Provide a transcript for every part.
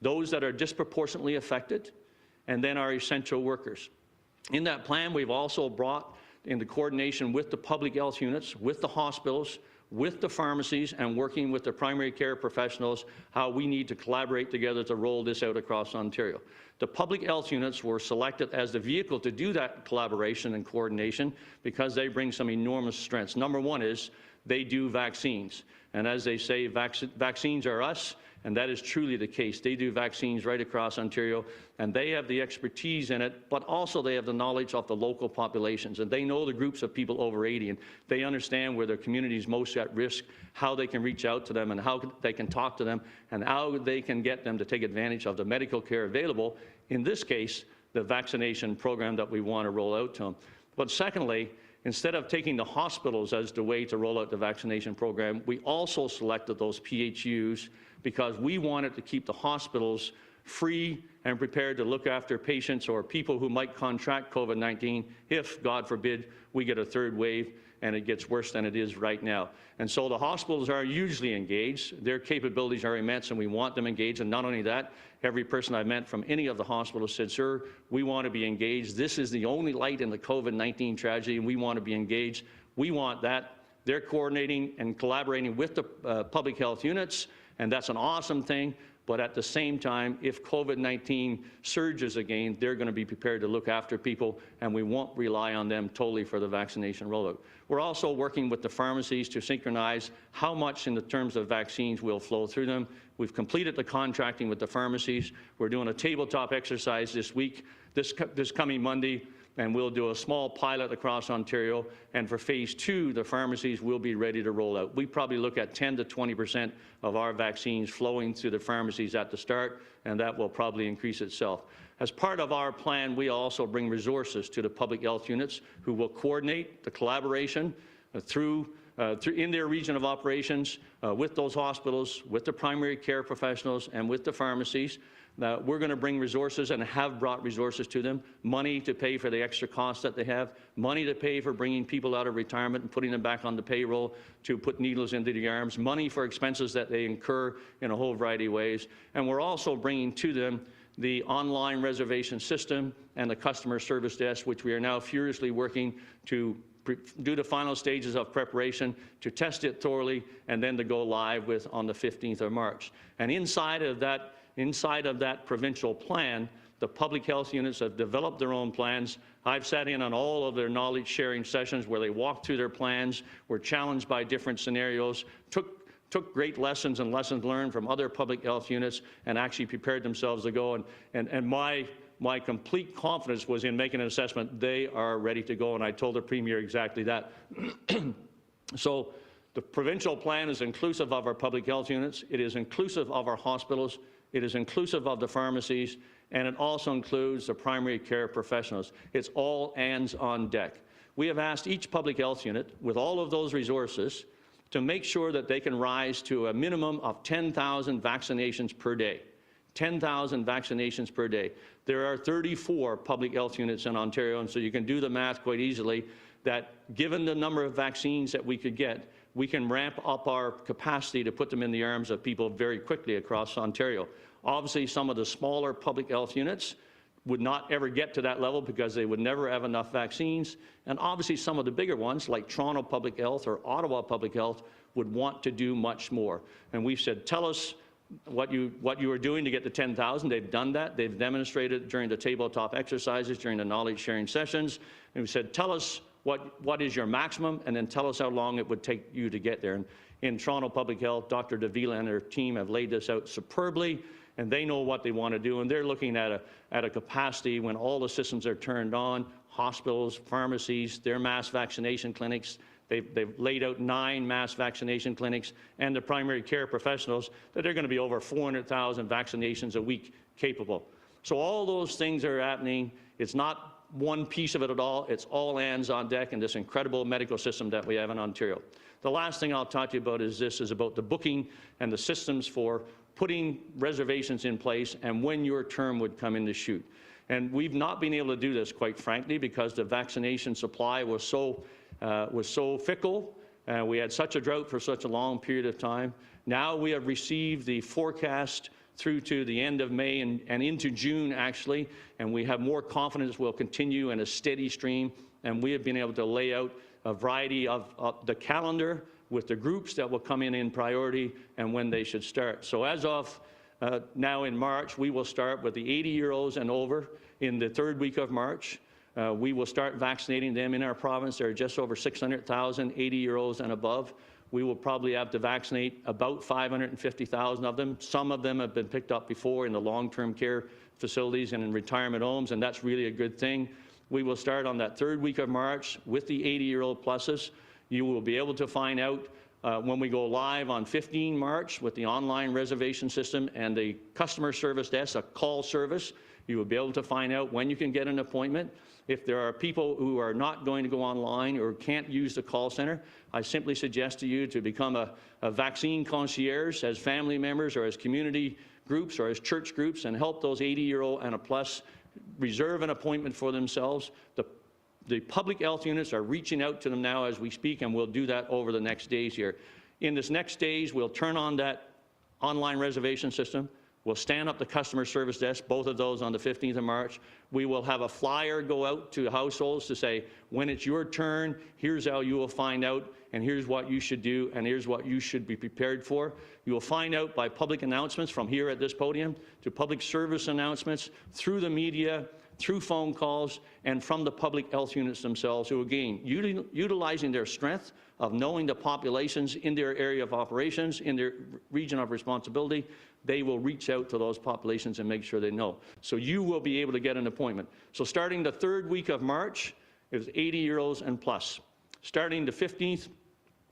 those that are disproportionately affected, and then our essential workers. In that plan, we've also brought into coordination with the public health units, with the hospitals, with the pharmacies, and working with the primary care professionals, how we need to collaborate together to roll this out across Ontario. The public health units were selected as the vehicle to do that collaboration and coordination because they bring some enormous strengths. Number one is they do vaccines. And as they say, vaccines are us, and that is truly the case. They do vaccines right across Ontario, and they have the expertise in it, but also they have the knowledge of the local populations, and they know the groups of people over 80, and they understand where their community is most at risk, how they can reach out to them, and how they can talk to them, and how they can get them to take advantage of the medical care available, in this case, the vaccination program that we want to roll out to them. But secondly, instead of taking the hospitals as the way to roll out the vaccination program, we also selected those PHUs because we wanted to keep the hospitals free and prepared to look after patients or people who might contract COVID-19 if, God forbid, we get a third wave and it gets worse than it is right now. And so the hospitals are usually engaged. Their capabilities are immense, and we want them engaged. And not only that, every person I've met from any of the hospitals said, sir, we want to be engaged. This is the only light in the COVID-19 tragedy, and we want to be engaged. We want that. They're coordinating and collaborating with the public health units, and that's an awesome thing. But at the same time, if COVID-19 surges again, they're going to be prepared to look after people, and we won't rely on them totally for the vaccination rollout. We're also working with the pharmacies to synchronize how much in the terms of vaccines will flow through them. We've completed the contracting with the pharmacies. We're doing a tabletop exercise this week, this coming Monday, and we'll do a small pilot across Ontario. And for phase 2, the pharmacies will be ready to roll out. We probably look at 10 to 20% of our vaccines flowing through the pharmacies at the start, and that will probably increase itself. As part of our plan, we also bring resources to the public health units who will coordinate the collaboration in their region of operations with those hospitals, with the primary care professionals, and with the pharmacies. We're going to bring resources and have brought resources to them, money to pay for the extra costs that they have, money to pay for bringing people out of retirement and putting them back on the payroll to put needles into the arms, money for expenses that they incur in a whole variety of ways. And we're also bringing to them the online reservation system and the customer service desk, which we are now furiously working to do the final stages of preparation, to test it thoroughly, and then to go live with on the 15th of March. And inside of that provincial plan, the public health units have developed their own plans. I've sat in on all of their knowledge sharing sessions where they walked through their plans, were challenged by different scenarios, took great lessons and lessons learned from other public health units, and actually prepared themselves to go. And my complete confidence was in making an assessment. They are ready to go, and I told the Premier exactly that. So the provincial plan is inclusive of our public health units. It is inclusive of our hospitals. It is inclusive of the pharmacies, and it also includes the primary care professionals. It's all hands on deck. We have asked each public health unit, with all of those resources, to make sure that they can rise to a minimum of 10,000 vaccinations per day. 10,000 vaccinations per day. There are 34 public health units in Ontario, and so you can do the math quite easily that given the number of vaccines that we could get, we can ramp up our capacity to put them in the arms of people very quickly across Ontario. Obviously, some of the smaller public health units would not ever get to that level because they would never have enough vaccines. And obviously, some of the bigger ones, like Toronto Public Health or Ottawa Public Health, would want to do much more. And we've said, tell us what you are doing to get to 10,000. They've done that. They've demonstrated during the tabletop exercises, during the knowledge sharing sessions. And we said, tell us what is your maximum, and then tell us how long it would take you to get there. And in Toronto Public Health, Dr. Davila and her team have laid this out superbly, and they know what they want to do, and they're looking at a capacity when all the systems are turned on, hospitals, pharmacies, their mass vaccination clinics. They've laid out 9 mass vaccination clinics, and the primary care professionals, that they're going to be over 400,000 vaccinations a week capable. So all those things are happening. It's not one piece of it at all. It's all hands on deck in this incredible medical system that we have in Ontario. The last thing I'll talk to you about is about the booking and the systems for putting reservations in place and when your term would come in to shoot. And we've not been able to do this, quite frankly, because the vaccination supply was so fickle. We had such a drought for such a long period of time. Now we have received the forecast through to the end of May and into June, actually, and we have more confidence we'll continue in a steady stream, and we have been able to lay out a variety of the calendar with the groups that will come in priority and when they should start. So as of now in March, we will start with the 80-year-olds and over in the 3rd week of March. We will start vaccinating them in our province. There are just over 600,000 80-year-olds and above. We will probably have to vaccinate about 550,000 of them. Some of them have been picked up before in the long-term care facilities and in retirement homes, and that's really a good thing. We will start on that 3rd week of March with the 80-year-old pluses. You will be able to find out when we go live on 15 March with the online reservation system and the customer service desk, a call service. You will be able to find out when you can get an appointment. If there are people who are not going to go online or can't use the call center, I simply suggest to you to become a vaccine concierge as family members or as community groups or as church groups and help those 80-year-old and a plus reserve an appointment for themselves. The public health units are reaching out to them now as we speak, and we'll do that over the next days here. In this next days, we'll turn on that online reservation system. We'll stand up the customer service desk, both of those on the 15th of March. We will have a flyer go out to households to say, when it's your turn, here's how you will find out, and here's what you should do, and here's what you should be prepared for. You will find out by public announcements from here at this podium to public service announcements, through the media, through phone calls, and from the public health units themselves, who, again, utilizing their strength of knowing the populations in their area of operations, in their region of responsibility, they will reach out to those populations and make sure they know. So you will be able to get an appointment. So starting the 3rd week of March, it was 80-year-olds and plus. Starting the 15th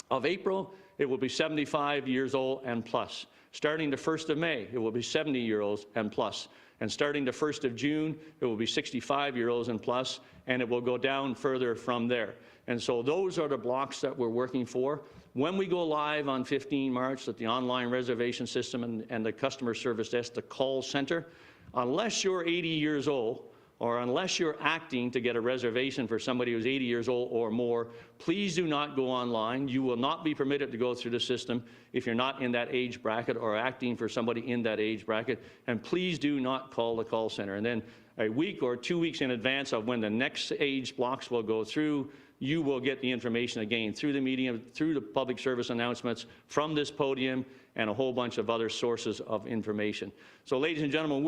of April, it will be 75 years old and plus. Starting the 1st of May, it will be 70-year-olds and plus. And starting the 1st of June, it will be 65-year-olds and plus, and it will go down further from there. And so those are the blocks that we're working for. When we go live on 15 March with the online reservation system and the customer service desk, the call center, unless you're 80 years old, or unless you're acting to get a reservation for somebody who's 80 years old or more, please do not go online. You will not be permitted to go through the system if you're not in that age bracket or acting for somebody in that age bracket. And please do not call the call center. And then a week or 2 weeks in advance of when the next age blocks will go through, you will get the information again through the media, through the public service announcements, from this podium, and a whole bunch of other sources of information. So, ladies and gentlemen,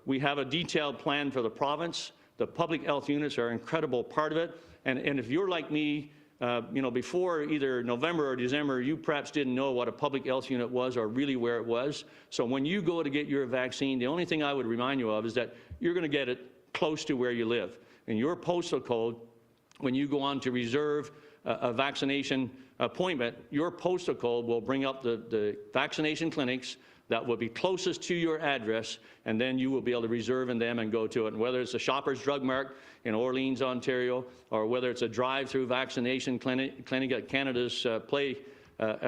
we have a detailed plan for the province. The public health units are an incredible part of it. And if you're like me, you know, before either November or December, you perhaps didn't know what a public health unit was or really where it was. So when you go to get your vaccine, the only thing I would remind you of is that you're going to get it close to where you live. In your postal code, when you go on to reserve a vaccination appointment, your postal code will bring up the vaccination clinics that will be closest to your address, and then you will be able to reserve in them and go to it. And whether it's a Shoppers Drug Mart in Orleans, Ontario, or whether it's a drive-through vaccination clinic at Canada's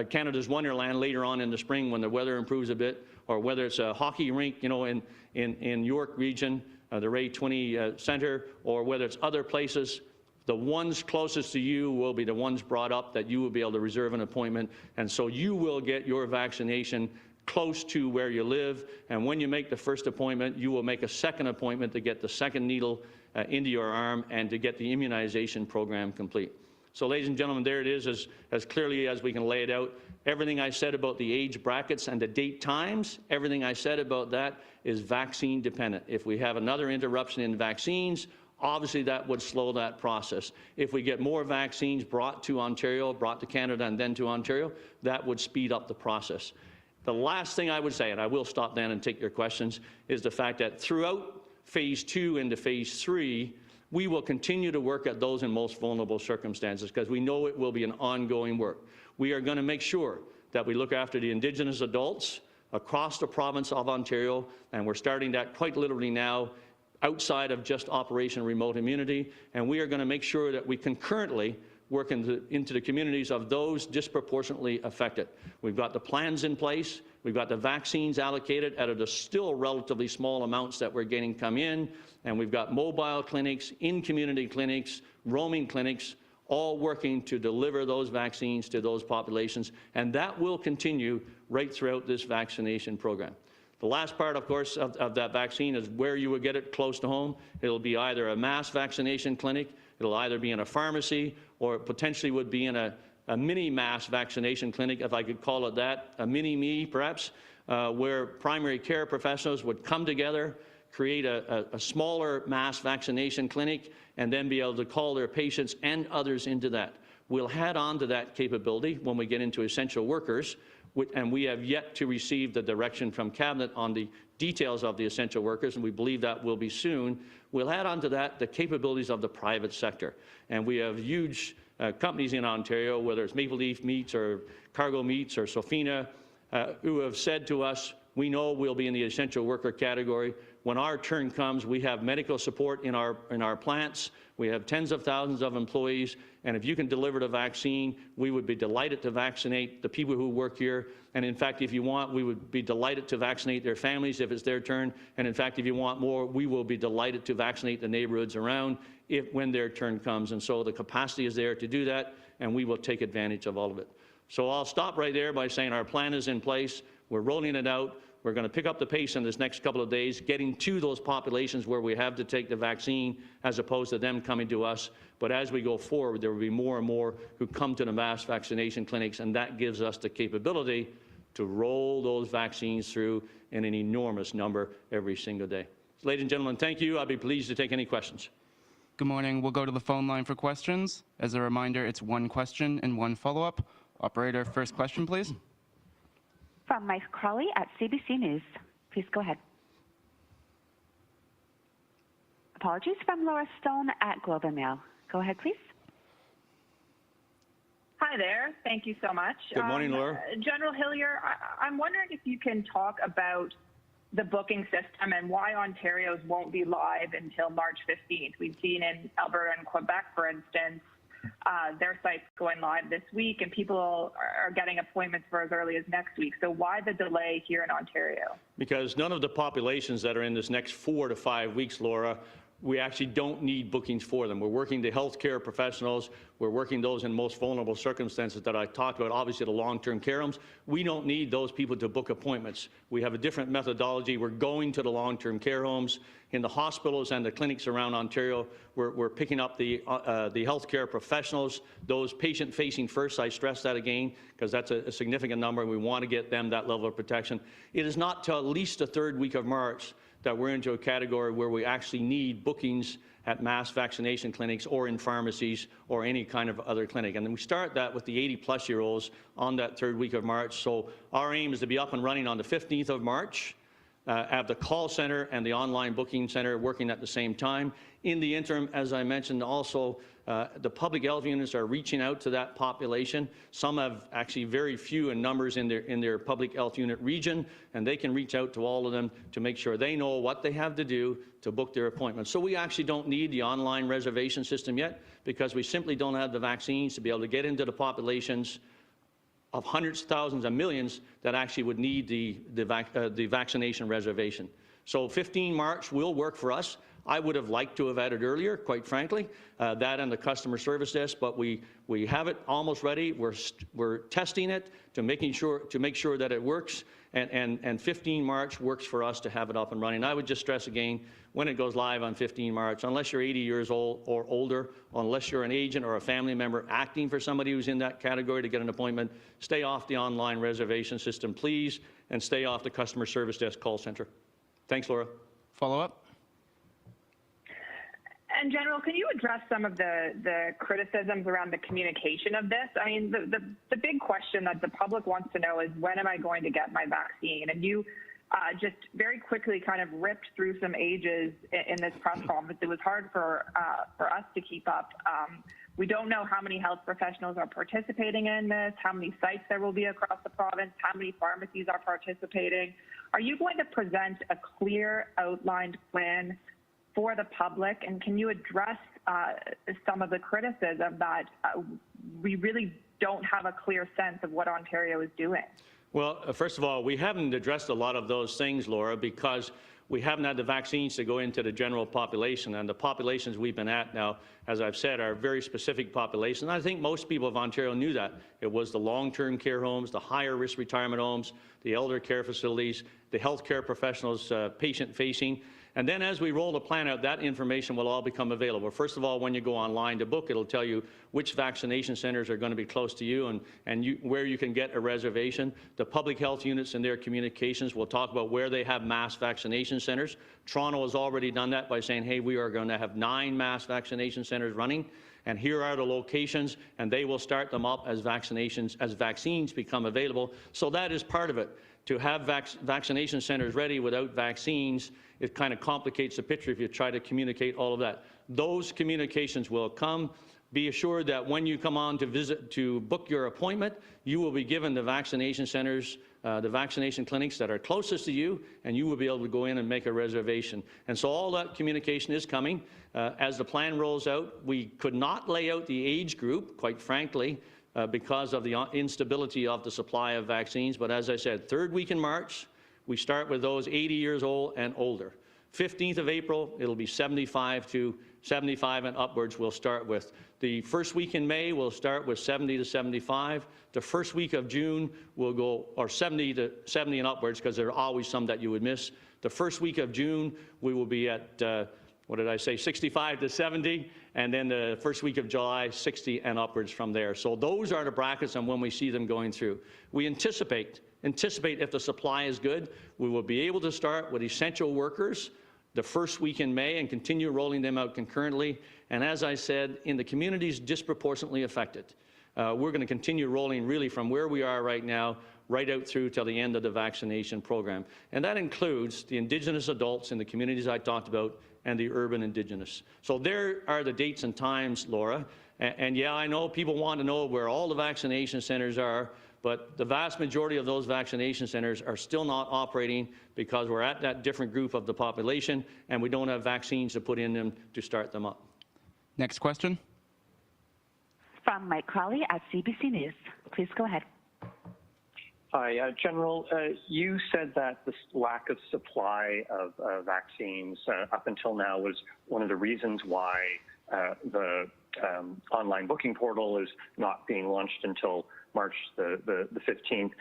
Canada's Wonderland later on in the spring when the weather improves a bit, or whether it's a hockey rink, you know, in York region, the Ray 20 Centre, or whether it's other places, the ones closest to you will be the ones brought up that you will be able to reserve an appointment, and so you will get your vaccination close to where you live. And when you make the first appointment, you will make a second appointment to get the second needle into your arm and to get the immunization program complete. So, ladies and gentlemen, there it is, as clearly as we can lay it out. Everything I said about the age brackets and the date times, everything I said about that is vaccine dependent. If we have another interruption in vaccines, obviously that would slow that process. If we get more vaccines brought to Ontario, brought to Canada and then to Ontario, that would speed up the process. The last thing I would say, and I will stop then and take your questions, is the fact that throughout phase 2 into phase 3, we will continue to work at those in most vulnerable circumstances because we know it will be an ongoing work. We are going to make sure that we look after the Indigenous adults across the province of Ontario, and we're starting that quite literally now outside of just Operation Remote Immunity, and we are going to make sure that we concurrently work into the communities of those disproportionately affected. We've got the plans in place, we've got the vaccines allocated out of the still relatively small amounts that we're getting come in, and we've got mobile clinics, in-community clinics, roaming clinics, all working to deliver those vaccines to those populations, and that will continue right throughout this vaccination program. The last part, of course, of that vaccine is where you would get it close to home. It'll be either a mass vaccination clinic, it'll either be in a pharmacy, or it potentially would be in a mini mass vaccination clinic, if I could call it that, a mini-me perhaps, where primary care professionals would come together, create a smaller mass vaccination clinic, and then be able to call their patients and others into that. We'll add on to that capability when we get into essential workers, and we have yet to receive the direction from Cabinet on the details of the essential workers, and we believe that will be soon. We'll add on to that the capabilities of the private sector. And we have huge companies in Ontario, whether it's Maple Leaf Meats or Cargo Meats or Sofina, who have said to us, we know we'll be in the essential worker category. When our turn comes, we have medical support in our plants. We have tens of thousands of employees, and if you can deliver the vaccine, we would be delighted to vaccinate the people who work here. And in fact, if you want, we would be delighted to vaccinate their families if it's their turn. And in fact, if you want more, we will be delighted to vaccinate the neighborhoods around when their turn comes. And so the capacity is there to do that, and we will take advantage of all of it. So I'll stop right there by saying our plan is in place. We're rolling it out. We're going to pick up the pace in this next couple of days, getting to those populations where we have to take the vaccine as opposed to them coming to us. But as we go forward, there will be more and more who come to the mass vaccination clinics, and that gives us the capability to roll those vaccines through in an enormous number every single day. So, ladies and gentlemen, thank you. I'll be pleased to take any questions. Good morning. We'll go to the phone line for questions. As a reminder, it's one question and one follow-up. Operator, first question, please. From Mike Crawley at CBC News. Please go ahead. Apologies, from Laura Stone at Globe and Mail. Go ahead, please. Hi there. Thank you so much. Good morning, Laura. General Hillier, I'm wondering if you can talk about the booking system and why Ontario's won't be live until March 15th. We've seen in Alberta and Quebec, for instance, their sites going live this week, and people are getting appointments for as early as next week. So why the delay here in Ontario? Because none of the populations that are in this next 4 to 5 weeks, Laura, we actually don't need bookings for them. We're working the healthcare professionals. We're working those in most vulnerable circumstances that I talked about, obviously the long-term care homes. We don't need those people to book appointments. We have a different methodology. We're going to the long-term care homes. In the hospitals and the clinics around Ontario, we're picking up the healthcare professionals, those patient-facing first. I stress that again because that's a significant number, and we want to get them that level of protection. It is not till at least the third week of March that we're into a category where we actually need bookings at mass vaccination clinics or in pharmacies or any kind of other clinic. And then we start that with the 80-plus-year-olds on that third week of March. So our aim is to be up and running on the 15th of March, have the call center and the online booking center working at the same time. In the interim, as I mentioned, also the public health units are reaching out to that population. Some have actually very few in numbers in their public health unit region, and they can reach out to all of them to make sure they know what they have to do to book their appointments. So we actually don't need the online reservation system yet because we simply don't have the vaccines to be able to get into the populations of hundreds, thousands, and millions that actually would need the vaccination reservation. So 15 March will work for us. I would have liked to have had it earlier, quite frankly, that and the customer service desk, but we have it almost ready. We're testing it to make sure that it works, and 15 March works for us to have it up and running. I would just stress again, when it goes live on 15 March, unless you're 80 years old or older, unless you're an agent or a family member acting for somebody who's in that category to get an appointment, stay off the online reservation system, please, and stay off the customer service desk call center. Thanks, Laura. Follow up. And General, can you address some of the criticisms around the communication of this? I mean, the big question that the public wants to know is, when am I going to get my vaccine? And you just very quickly kind of ripped through some ages in this press conference. It was hard for us to keep up. We don't know how many health professionals are participating in this, how many sites there will be across the province, how many pharmacies are participating. Are you going to present a clear outlined plan for the public, and can you address some of the criticism that we really don't have a clear sense of what Ontario is doing? Well, first of all, we haven't addressed a lot of those things, Laura, because we haven't had the vaccines to go into the general population, and the populations we've been at now, as I've said, are very specific populations. And I think most people of Ontario knew that. It was the long-term care homes, the higher risk retirement homes, the elder care facilities, the healthcare professionals, patient-facing. And then as we roll the plan out, that information will all become available. First of all, when you go online to book, it'll tell you which vaccination centers are going to be close to you and where you can get a reservation. The public health units in their communications will talk about where they have mass vaccination centers. Toronto has already done that by saying, hey, we are going to have 9 mass vaccination centers running, and here are the locations, and they will start them up as vaccines become available. So that is part of it. To have vaccination centers ready without vaccines, it kind of complicates the picture if you try to communicate all of that. Those communications will come. Be assured that when you come on to book your appointment, you will be given the vaccination centers, the vaccination clinics that are closest to you, and you will be able to go in and make a reservation. And so all that communication is coming. As the plan rolls out, we could not lay out the age group, quite frankly, because of the instability of the supply of vaccines. But as I said, 3rd week in March, we start with those 80 years old and older. 15th of April, it'll be 75 and upwards we'll start with. The 1st week in May, we'll start with 70 to 75. The 1st week of June, we'll go, or 70 and upwards, because there are always some that you would miss. The 1st week of June, we will be at, 65 to 70, and then the 1st week of July, 60 and upwards from there. So those are the brackets and when we see them going through. We anticipate if the supply is good, we will be able to start with essential workers the 1st week in May and continue rolling them out concurrently. And as I said, in the communities disproportionately affected, we're going to continue rolling really from where we are right now right out through till the end of the vaccination program. And that includes the Indigenous adults in the communities I talked about and the urban Indigenous. So there are the dates and times, Laura. And yeah, I know people want to know where all the vaccination centers are, but the vast majority of those vaccination centers are still not operating because we're at that different group of the population and we don't have vaccines to put in them to start them up. Next question. From Mike Crowley at CBC News. Please go ahead. Hi, General. You said that the lack of supply of vaccines up until now was one of the reasons why the online booking portal is not being launched until March the 15th,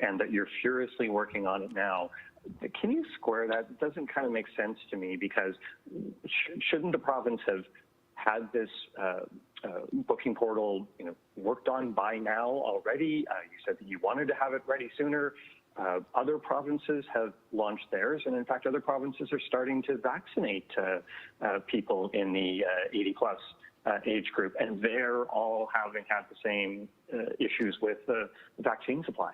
and that you're furiously working on it now. Can you square that? It doesn't kind of make sense to me, because shouldn't the province have had this booking portal, worked on by now already? You said that you wanted to have it ready sooner. Other provinces have launched theirs, and in fact, other provinces are starting to vaccinate people in the 80-plus age group, and they're all having had the same issues with the vaccine supply.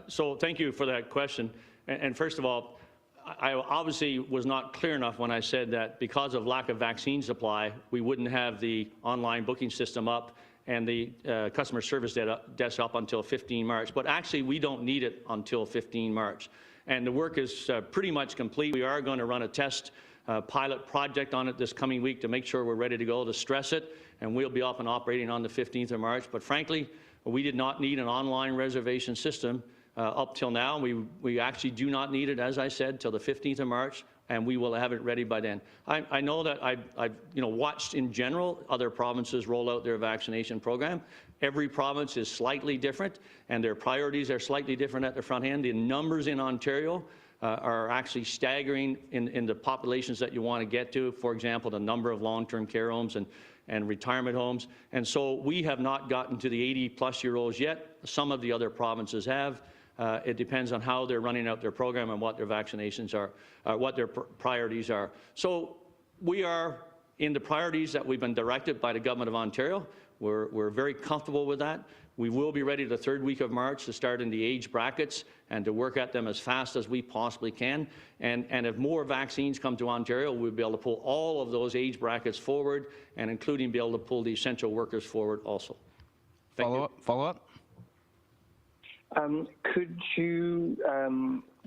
So thank you for that question. And first of all, I obviously was not clear enough when I said that because of lack of vaccine supply, we wouldn't have the online booking system up and the customer service desk up until 15 March. But actually, we don't need it until 15 March. And the work is pretty much complete. We are going to run a test pilot project on it this coming week to make sure we're ready to go, to stress it, and we'll be up and operating on the 15th of March. But frankly, we did not need an online reservation system up till now. We actually do not need it, as I said, till the 15th of March, and we will have it ready by then. I know that I've watched in general other provinces roll out their vaccination program. Every province is slightly different, and their priorities are slightly different at the front end. The numbers in Ontario are actually staggering in the populations that you want to get to. For example, the number of long-term care homes and retirement homes. And so we have not gotten to the 80-plus-year-olds yet. Some of the other provinces have. It depends on how they're running out their program and what their vaccinations are, what their priorities are. So we are in the priorities that we've been directed by the Government of Ontario. We're very comfortable with that. We will be ready the 3rd week of March to start in the age brackets and to work at them as fast as we possibly can. And if more vaccines come to Ontario, we'll be able to pull all of those age brackets forward, and including be able to pull the essential workers forward also. Follow up? Could you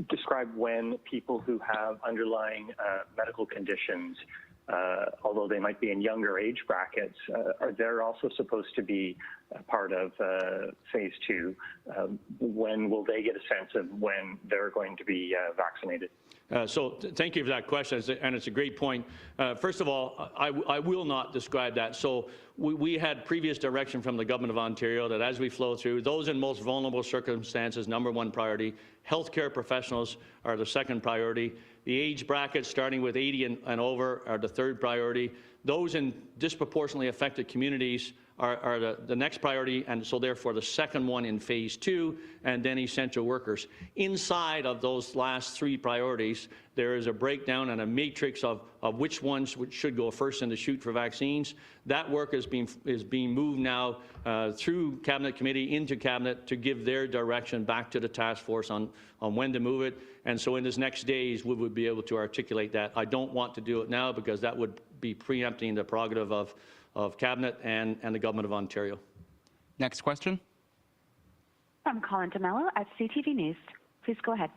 describe when people who have underlying medical conditions, although they might be in younger age brackets, are they also supposed to be part of phase 2? When will they get a sense of when they're going to be vaccinated? Thank you for that question, and it's a great point. First of all, I will not describe that. So we had previous direction from the Government of Ontario that as we flow through, those in most vulnerable circumstances, #1 priority. Healthcare professionals are the second priority. The age brackets starting with 80 and over are the third priority. Those in disproportionately affected communities are the next priority, and so therefore the second one in phase 2, and then essential workers. Inside of those last 3 priorities, there is a breakdown and a matrix of which ones should go first in the chute for vaccines. That work is being moved now through Cabinet Committee into Cabinet to give their direction back to the task force on when to move it. And so in this next days, we would be able to articulate that. I don't want to do it now because that would be preempting the prerogative of Cabinet and the Government of Ontario. Next question. From Colin DeMello at CTV News. Please go ahead.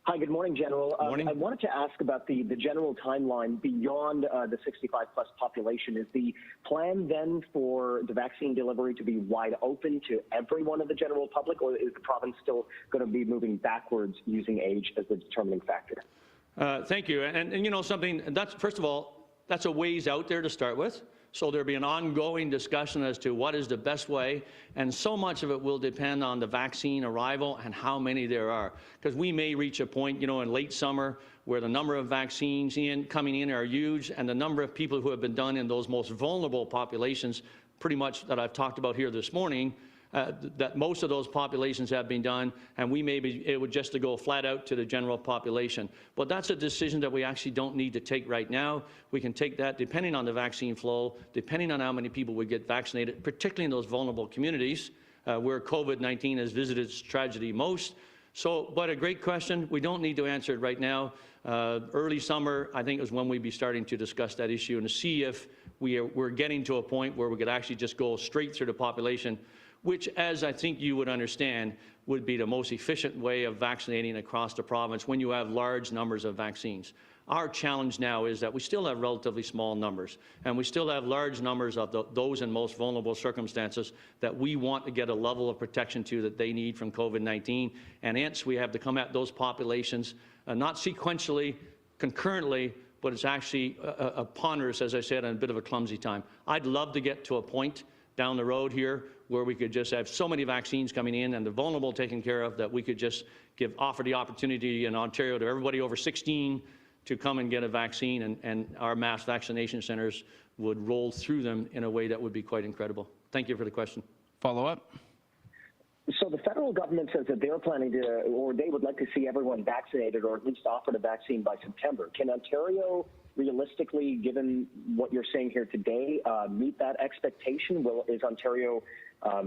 Hi, good morning, General. Morning. I wanted to ask about the general timeline beyond the 65-plus population. Is the plan then for the vaccine delivery to be wide open to everyone of the general public, or is the province still going to be moving backwards using age as the determining factor? Thank you. And you know something, that's, first of all, that's a ways out there to start with. So there'll be an ongoing discussion as to what is the best way, and so much of it will depend on the vaccine arrival and how many there are. Because we may reach a point, you know, in late summer where the number of vaccines coming in are huge, and the number of people who have been done in those most vulnerable populations, pretty much that I've talked about here this morning, that most of those populations have been done, and we may be able just to go flat out to the general population. But that's a decision that we actually don't need to take right now. We can take that depending on the vaccine flow, depending on how many people would get vaccinated, particularly in those vulnerable communities where COVID-19 has visited its tragedy most. So, but a great question. We don't need to answer it right now. Early summer, I think, is when we'd be starting to discuss that issue and to see if we're getting to a point where we could actually just go straight through the population, which, as I think you would understand, would be the most efficient way of vaccinating across the province when you have large numbers of vaccines. Our challenge now is that we still have relatively small numbers, and we still have large numbers of those in most vulnerable circumstances that we want to get a level of protection to that they need from COVID-19. And hence, we have to come at those populations, not sequentially, concurrently, but it's actually a ponderous, as I said, and a bit of a clumsy time. I'd love to get to a point down the road here where we could just have so many vaccines coming in and the vulnerable taken care of that we could just offer the opportunity in Ontario to everybody over 16 to come and get a vaccine, and our mass vaccination centres would roll through them in a way that would be quite incredible. Thank you for the question. Follow up. So the federal government says that they're planning to, or they would like to see everyone vaccinated or at least offered a vaccine by September. Can Ontario realistically, given what you're saying here today, meet that expectation? Is Ontario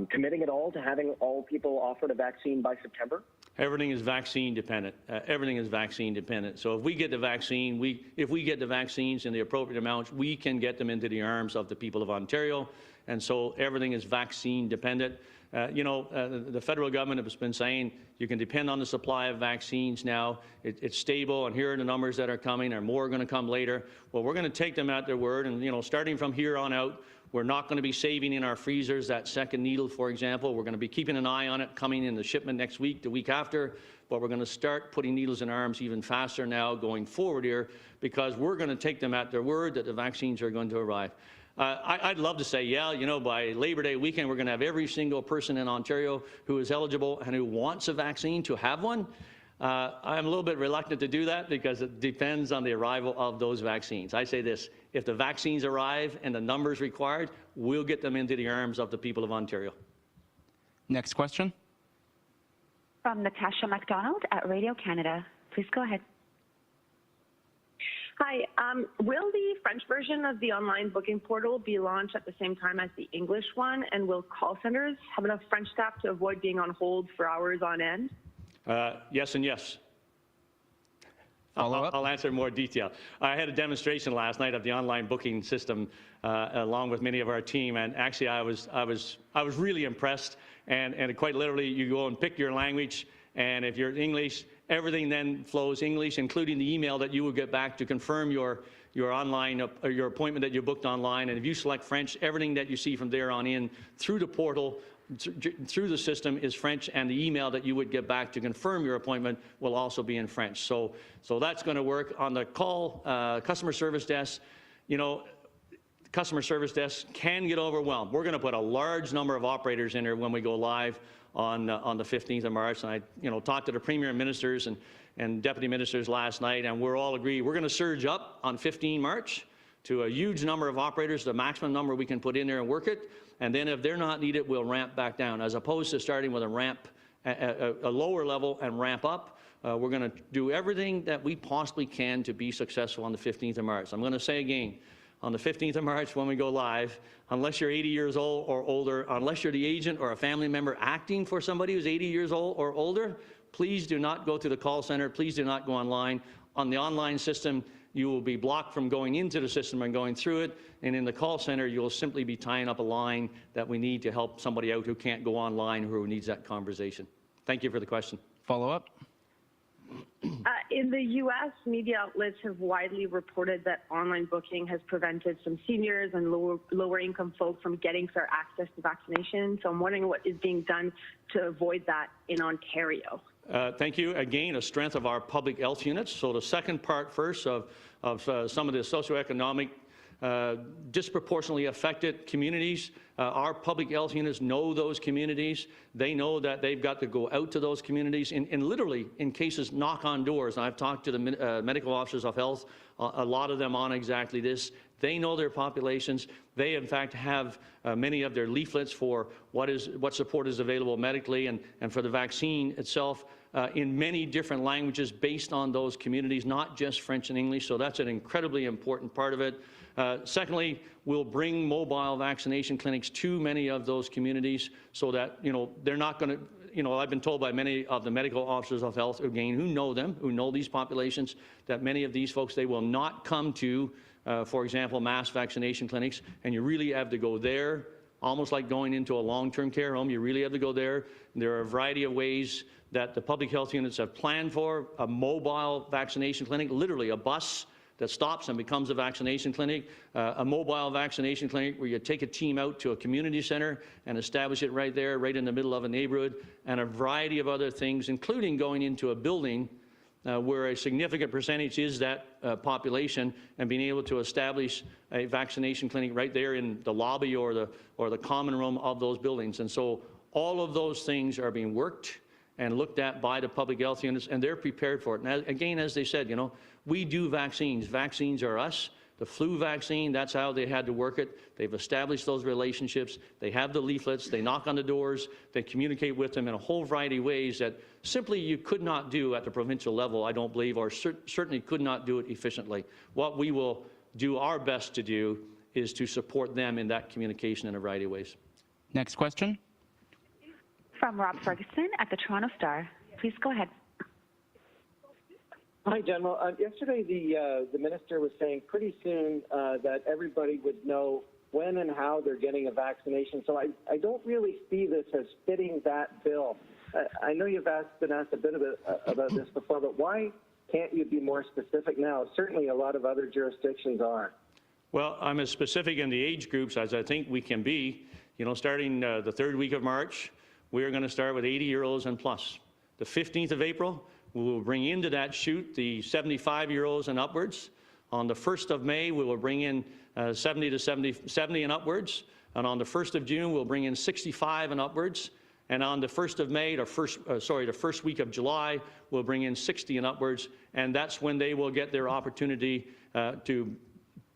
committing at all to having all people offered a vaccine by September? Everything is vaccine dependent. Everything is vaccine dependent. So if we get the vaccine, if we get the vaccines in the appropriate amounts, we can get them into the arms of the people of Ontario. And so everything is vaccine dependent. The federal government has been saying you can depend on the supply of vaccines now. It's stable, and here are the numbers that are coming, and more are going to come later. Well, we're going to take them at their word, and starting from here on out, we're not going to be saving in our freezers that second needle, for example. We're going to be keeping an eye on it coming in the shipment next week, the week after, but we're going to start putting needles in arms even faster now going forward here, because we're going to take them at their word that the vaccines are going to arrive. I'd love to say, by Labor Day weekend, we're going to have every single person in Ontario who is eligible and who wants a vaccine to have one. I'm a little bit reluctant to do that because it depends on the arrival of those vaccines. I say this, if the vaccines arrive and the numbers required, we'll get them into the arms of the people of Ontario. Next question. From Natasha MacDonald at Radio Canada. Please go ahead. Hi. Will the French version of the online booking portal be launched at the same time as the English one? And will call centers have enough French staff to avoid being on hold for hours on end? Yes and yes. Follow up? I'll answer in more detail. I had a demonstration last night of the online booking system along with many of our team, and actually I was really impressed. And quite literally, you go and pick your language, and if you're English, everything then flows English, including the email that you will get back to confirm your online your appointment that you booked online. And if you select French, everything that you see from there on in through the portal through the system is French, and the email that you would get back to confirm your appointment will also be in French. So that's going to work. On the call customer service desk, you know, customer service desks can get overwhelmed. We're going to put a large number of operators in there when we go live on the 15th of March. And I talked to the Premier and ministers and deputy ministers last night, and we're all agreed we're going to surge up on 15 March to a huge number of operators, the maximum number we can put in there and work it. And then if they're not needed, we'll ramp back down, as opposed to starting with a ramp, a lower level and ramp up. We're going to do everything that we possibly can to be successful on the 15th of March. I'm going to say again, on the 15th of March when we go live, unless you're 80 years old or older, unless you're the agent or a family member acting for somebody who's 80 years old or older, please do not go to the call center. Please do not go online. On the online system, you will be blocked from going into the system and going through it. And in the call center, you'll simply be tying up a line that we need to help somebody out who can't go online, who needs that conversation. Thank you for the question. Follow up? In the U.S., media outlets have widely reported that online booking has prevented some seniors and lower-income folks from getting fair access to vaccination. So I'm wondering what is being done to avoid that in Ontario. Thank you. Again, a strength of our public health units. So the second part first of some of the socioeconomic disproportionately affected communities. Our public health units know those communities. They know that they've got to go out to those communities and literally, in cases, knock on doors. And I've talked to the medical officers of health, a lot of them on exactly this. They know their populations. They, in fact, have many of their leaflets for what support is available medically and for the vaccine itself in many different languages based on those communities, not just French and English. So that's an incredibly important part of it. Secondly, we'll bring mobile vaccination clinics to many of those communities so that, they're not going to, I've been told by many of the medical officers of health, again, who know them, who know these populations, that many of these folks, they will not come to, for example, mass vaccination clinics, and you really have to go there, almost like going into a long-term care home. You really have to go there. There are a variety of ways that the public health units have planned for a mobile vaccination clinic, literally a bus that stops and becomes a vaccination clinic, a mobile vaccination clinic where you take a team out to a community center and establish it right there, right in the middle of a neighborhood, and a variety of other things, including going into a building where a significant percentage is that population, and being able to establish a vaccination clinic right there in the lobby or the common room of those buildings. And so all of those things are being worked and looked at by the public health units, and they're prepared for it. And again, as they said, we do vaccines. Vaccines are us. The flu vaccine, that's how they had to work it. They've established those relationships. They have the leaflets. They knock on the doors. They communicate with them in a whole variety of ways that simply you could not do at the provincial level, I don't believe, or certainly could not do it efficiently. What we will do our best to do is to support them in that communication in a variety of ways. Next question. From Rob Ferguson at the Toronto Star. Please go ahead. Hi, General. Yesterday, the minister was saying pretty soon that everybody would know when and how they're getting a vaccination. So I don't really see this as fitting that bill. I know you've been asked a bit about this before, but why can't you be more specific now? Certainly a lot of other jurisdictions are. Well, I'm as specific in the age groups as I think we can be. Starting the third week of March, we are going to start with 80-year-olds and plus. The 15th of April, we will bring into that chute the 75-year-olds and upwards. On the 1st of May, we will bring in 70 and upwards. And on the 1st of June, we'll bring in 65 and upwards. And on the 1st of May, the first week of July, we'll bring in 60 and upwards. And that's when they will get their opportunity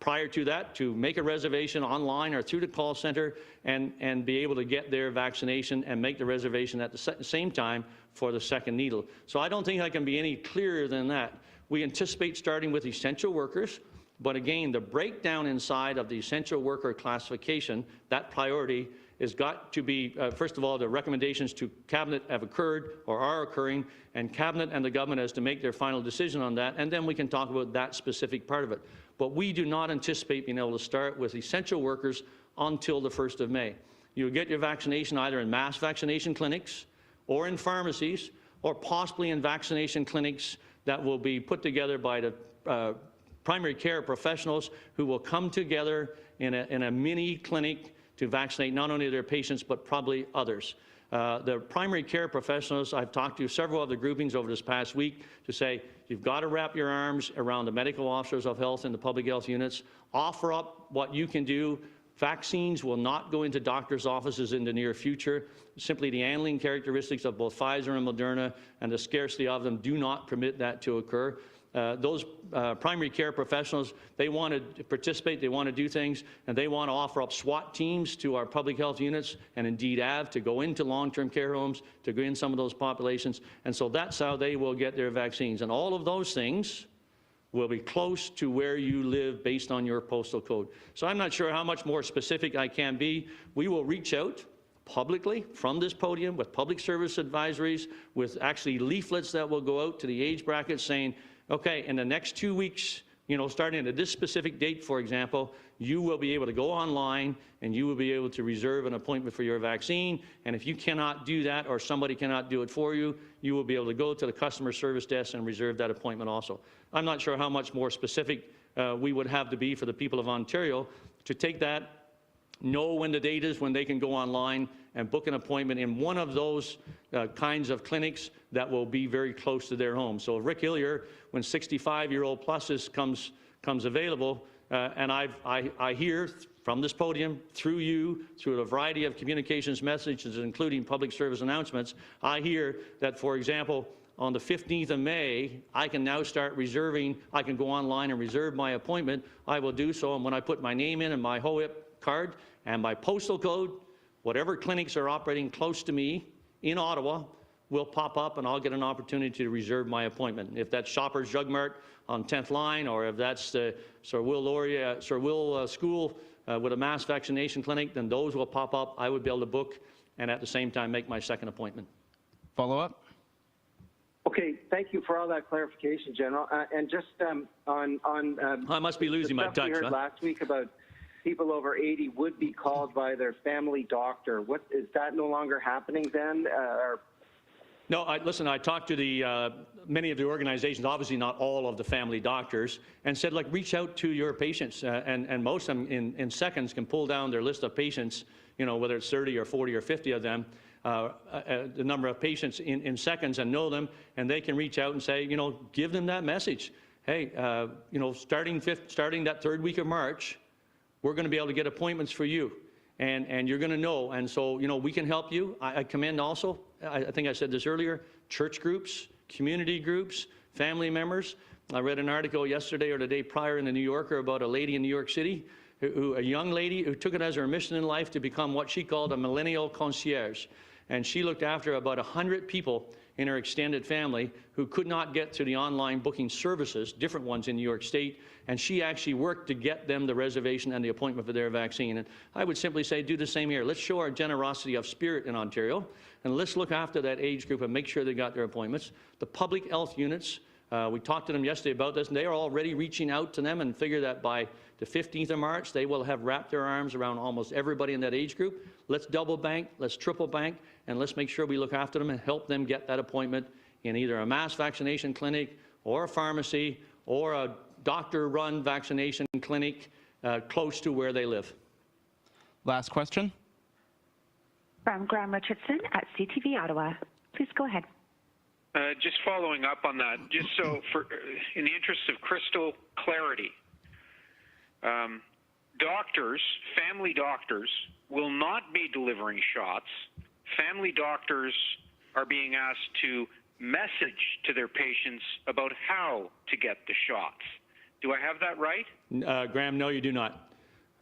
prior to that, to make a reservation online or through the call center and be able to get their vaccination and make the reservation at the same time for the second needle. So I don't think I can be any clearer than that. We anticipate starting with essential workers, but again, the breakdown inside of the essential worker classification, that priority has got to be, first of all, the recommendations to Cabinet have occurred or are occurring, and Cabinet and the government has to make their final decision on that, and then we can talk about that specific part of it. But we do not anticipate being able to start with essential workers until the 1st of May. You'll get your vaccination either in mass vaccination clinics or in pharmacies, or possibly in vaccination clinics that will be put together by the primary care professionals who will come together in a mini clinic to vaccinate not only their patients, but probably others. The primary care professionals, I've talked to several other groupings over this past week to say, you've got to wrap your arms around the medical officers of health and the public health units, offer up what you can do. Vaccines will not go into doctors' offices in the near future. Simply the handling characteristics of both Pfizer and Moderna and the scarcity of them do not permit that to occur. Those primary care professionals, they want to participate, they want to do things, and they want to offer up SWAT teams to our public health units, and indeed have to go into long-term care homes, to go in some of those populations, and so that's how they will get their vaccines. And all of those things will be close to where you live based on your postal code. So I'm not sure how much more specific I can be. We will reach out publicly from this podium with public service advisories, with actually leaflets that will go out to the age brackets saying, okay, in the next 2 weeks, starting at this specific date, for example, you will be able to go online and you will be able to reserve an appointment for your vaccine. And if you cannot do that or somebody cannot do it for you, you will be able to go to the customer service desk and reserve that appointment also. I'm not sure how much more specific we would have to be for the people of Ontario to take that, know when the date is, when they can go online and book an appointment in one of those kinds of clinics that will be very close to their home. So Rick Hillier, when 65-year-old pluses comes available, and I hear from this podium, through you, through a variety of communications messages, including public service announcements, I hear that, for example, on the 15th of May, I can now start reserving, I can go online and reserve my appointment. I will do so, and when I put my name in and my HOIP card and my postal code, whatever clinics are operating close to me in Ottawa will pop up, and I'll get an opportunity to reserve my appointment. If that's Shoppers Drug Mart on 10th line, or if that's the Sir Will School with a mass vaccination clinic, then those will pop up. I would be able to book and at the same time make my second appointment. Follow up? Okay, thank you for all that clarification, General. And just on I must be losing my touch. We heard last week about people over 80 would be called by their family doctor. What is that no longer happening then? No, listen, I talked to many of the organizations, obviously not all of the family doctors, and said, like, reach out to your patients, and most of them in seconds can pull down their list of patients, whether it's 30 or 40 or 50 of them, the number of patients in seconds, and know them, and they can reach out and say, give them that message. Hey, starting that third week of March, we're going to be able to get appointments for you, and you're going to know. And so, we can help you. I commend also, I think I said this earlier, church groups, community groups, family members. I read an article yesterday or the day prior in the New Yorker about a lady in New York City, a young lady who took it as her mission in life to become what she called a millennial concierge. And she looked after about 100 people in her extended family who could not get to the online booking services, different ones in New York State, and she actually worked to get them the reservation and the appointment for their vaccine. And I would simply say, do the same here. Let's show our generosity of spirit in Ontario, and let's look after that age group and make sure they got their appointments. The public health units, we talked to them yesterday about this, and they are already reaching out to them and figure that by the 15th of March, they will have wrapped their arms around almost everybody in that age group. Let's double bank, let's triple bank, and let's make sure we look after them and help them get that appointment in either a mass vaccination clinic or a pharmacy or a doctor-run vaccination clinic close to where they live. Last question. From Graham Richardson at CTV Ottawa. Please go ahead. Just following up on that, just so in the interest of crystal clarity, doctors, family doctors, will not be delivering shots. Family doctors are being asked to message to their patients about how to get the shots. Do I have that right? Graham, no, you do not.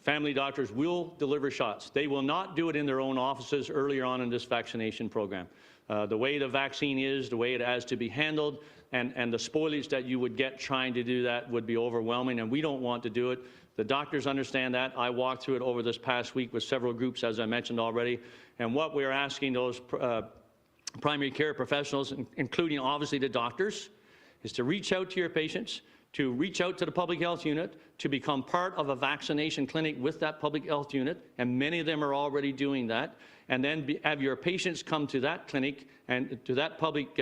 Family doctors will deliver shots. They will not do it in their own offices earlier on in this vaccination program. The way the vaccine is, the way it has to be handled, and the spoilage that you would get trying to do that would be overwhelming, and we don't want to do it. The doctors understand that. I walked through it over this past week with several groups, as I mentioned already, and what we're asking those primary care professionals, including obviously the doctors, is to reach out to your patients, to reach out to the public health unit, to become part of a vaccination clinic with that public health unit, and many of them are already doing that, and then have your patients come to that clinic and to that public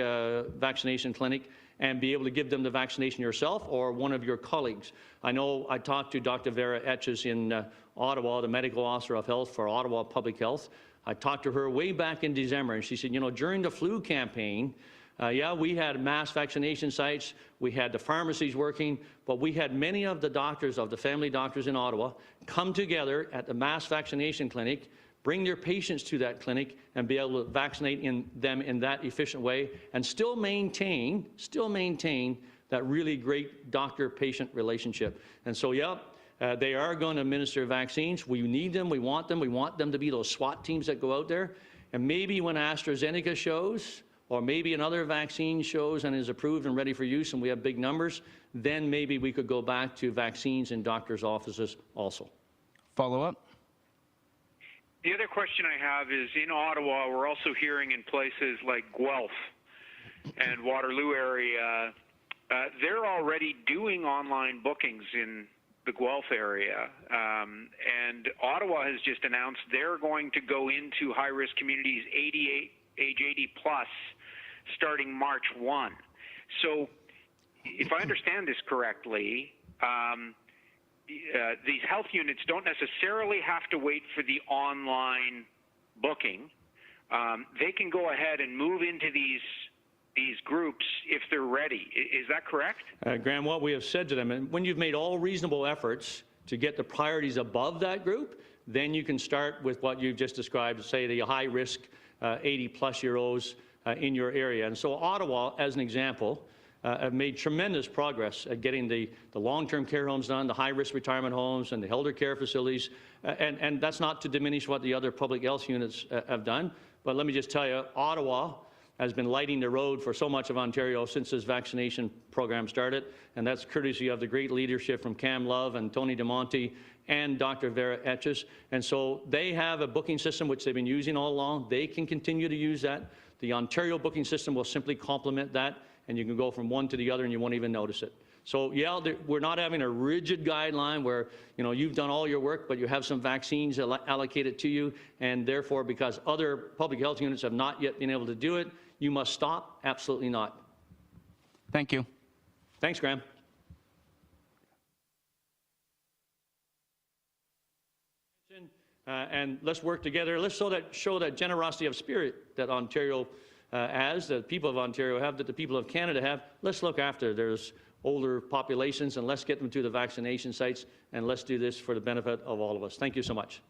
vaccination clinic and be able to give them the vaccination yourself or one of your colleagues. I know I talked to Dr. Vera Etches in Ottawa, the medical officer of health for Ottawa Public Health. I talked to her way back in December, and she said, you know, during the flu campaign, yeah, we had mass vaccination sites, we had the pharmacies working, but we had many of the doctors, of the family doctors in Ottawa, come together at the mass vaccination clinic, bring their patients to that clinic and be able to vaccinate them in that efficient way and still maintain that really great doctor-patient relationship. And so, yeah, they are going to administer vaccines. We need them. We want them. We want them to be those SWAT teams that go out there. And maybe when AstraZeneca shows, or maybe another vaccine shows and is approved and ready for use and we have big numbers, then maybe we could go back to vaccines in doctors' offices also. Follow up. The other question I have is, in Ottawa, we're also hearing in places like Guelph and Waterloo area, they're already doing online bookings in the Guelph area. And Ottawa has just announced they're going to go into high-risk communities age 80 plus starting March 1. So if I understand this correctly, these health units don't necessarily have to wait for the online booking. They can go ahead and move into these groups if they're ready. Is that correct? Graham, what we have said to them, and when you've made all reasonable efforts to get the priorities above that group, then you can start with what you've just described, say the high-risk 80-plus-year-olds in your area. And so Ottawa, as an example, have made tremendous progress at getting the long-term care homes done, the high-risk retirement homes, and the elder care facilities. And that's not to diminish what the other public health units have done. But let me just tell you, Ottawa has been lighting the road for so much of Ontario since this vaccination program started. And that's courtesy of the great leadership from Cam Love and Tony DeMonte and Dr. Vera Etches. And so they have a booking system which they've been using all along. They can continue to use that. The Ontario booking system will simply complement that, and you can go from one to the other and you won't even notice it. So yeah, we're not having a rigid guideline where, you know, you've done all your work, but you have some vaccines allocated to you, and therefore, because other public health units have not yet been able to do it, you must stop? Absolutely not. Thank you. Thanks, Graham. And let's work together. Let's show that generosity of spirit that Ontario has, that the people of Ontario have, that the people of Canada have. Let's look after those older populations and let's get them to the vaccination sites, and let's do this for the benefit of all of us. Thank you so much.